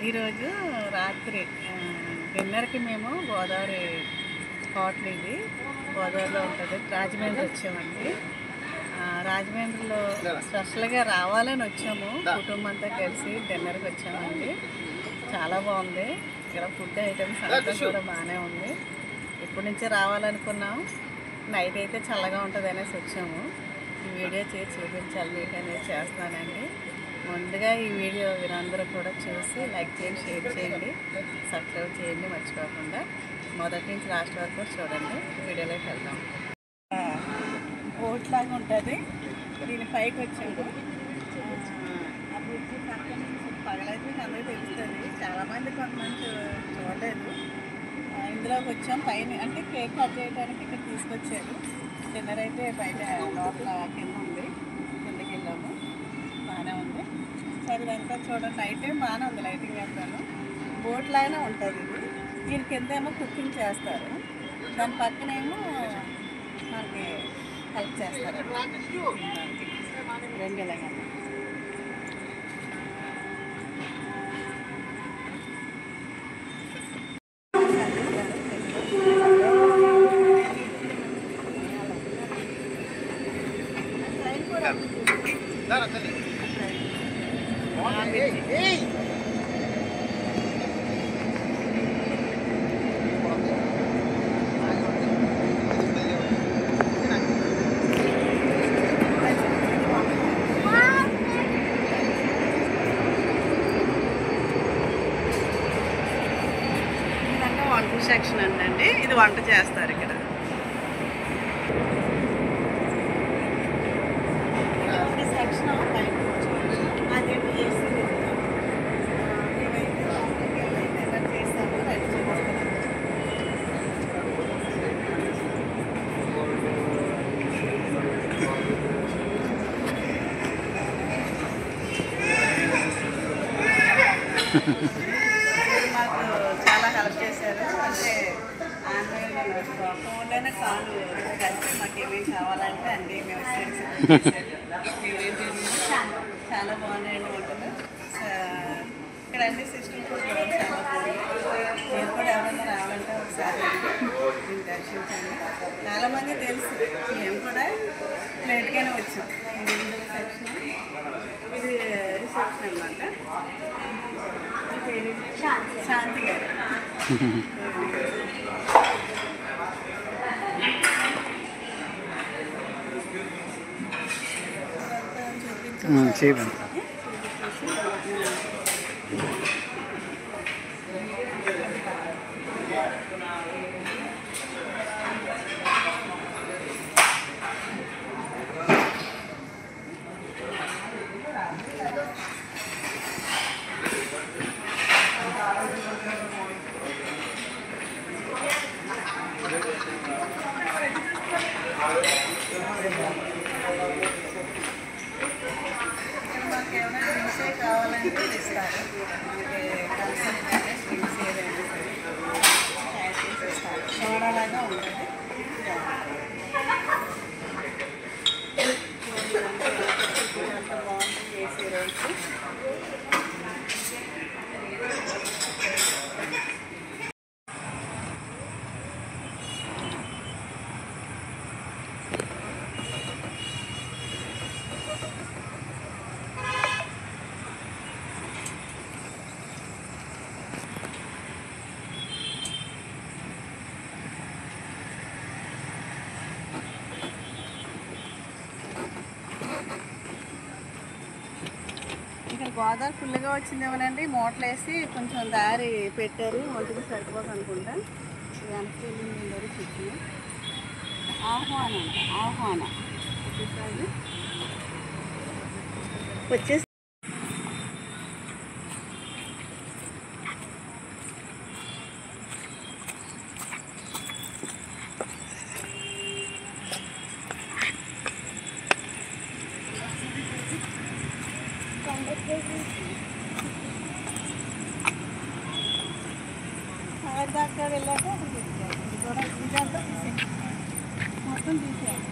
ఈరోజు రాత్రి డిన్నర్కి మేము గోదావరి హోటల్, ఇది గోదావరిలో ఉంటుంది, రాజమండ్రి వచ్చామండి. రాజమండ్రిలో స్పెషల్గా రావాలని వచ్చాము, కుటుంబం అంతా కలిసి డిన్నర్కి వచ్చామండి. చాలా బాగుంది ఇక్కడ, ఫుడ్ ఐటమ్స్ అంతా కూడా బాగానే ఉంది. ఇప్పటి నుంచే రావాలనుకున్నాం, నైట్ అయితే చల్లగా ఉంటుంది అనేసి వచ్చాము. ఈ వీడియో చేసి చూపించాలి మీకు అనేది చేస్తున్నానండి. ముందుగా ఈ వీడియో మీరందరూ కూడా చూసి లైక్ చేయండి, షేర్ చేయండి, సబ్స్క్రైబ్ చేయండి మర్చిపోకుండా. మొదటి నుంచి లాస్ట్ వరకు చూడండి. వీడియోలోకి వెళ్దాం. బోట్ లాగా ఉంటుంది, దీని పైకి వచ్చాము. ఆ బ్రిడ్జి పక్క నుంచి పగలైతే అందరికీ తెలుస్తుంది, చాలామంది కొంతమంది చూడలేదు. ఇందులోకి వచ్చాం, పైన అంటే కేక్ కట్ చేయడానికి ఇక్కడ తీసుకొచ్చారు. డిన్నర్ అయితే బయట లోపల కింద ఉంది, కిందకి వెళ్ళాము, బాగానే ఉంది. సరే ఇదంతా చూడండి, నైట్ టైం బాగానే ఉంది, లైటింగ్ వేస్తాను. బోట్ లాగానే ఉంటుంది ఇది. దీని కింద ఏమో కుకింగ్ చేస్తారు, దాని పక్కనేమో మనకి హెల్ప్ చేస్తారు. రెండు ఇలాగా వంట సెక్షన్ అండి, ఇది వంట చేస్తారు ఇక్కడ. సెక్షన్ అది చేసి మేమైతే లోపలికి వెళ్ళి ఎలా చేస్తామో రెడీ చేస్తాము. మాకు చాలా హెల్ప్ చేశారు, అంటే ఆన్లైన్ ఫోన్లోనే కాల్ కలిసి మాకు ఏమేమి కావాలంటే అన్నీ మేము చాలా బాగున్నాయండి వంటలు. ఇక్కడ అన్ని సిస్టమ్ కూడా చాలా బాగుంది. నేను కూడా ఎవరైనా రావాలంటే ఒకసారి నేను దర్శించండి. చాలామంది తెలుసు, మేము కూడా ప్లేట్గానే వచ్చాం. ఇది సెక్షన్, ఇది రిసెప్షన్ అన్నమాట. శాంతి గారు చేయండి. మాకు ఏమైనా డ్రింక్స్ కావాలంటే ఇస్తారు, మనకి కన్సల్ట్ డ్రింక్స్ ఏదైనా సరే తయారు చేసి ఇస్తారు. సోడాలాగా ఉంటుంది. అంత బాగుంటుంది చేసే రోజు. ఇక్కడ గోదావరి ఫుల్గా వచ్చిందేమోనండి, మోటార్లు వేసి కొంచెం దారి పెట్టారు, ఒంటికి సరిపోదు అనుకుంటా. వెనక్కి వెళ్ళి చెప్పి ఆహ్వాన వచ్చేసి దాకా వెళ్ళాక ఇదంతా మొత్తం తీసేయాలి.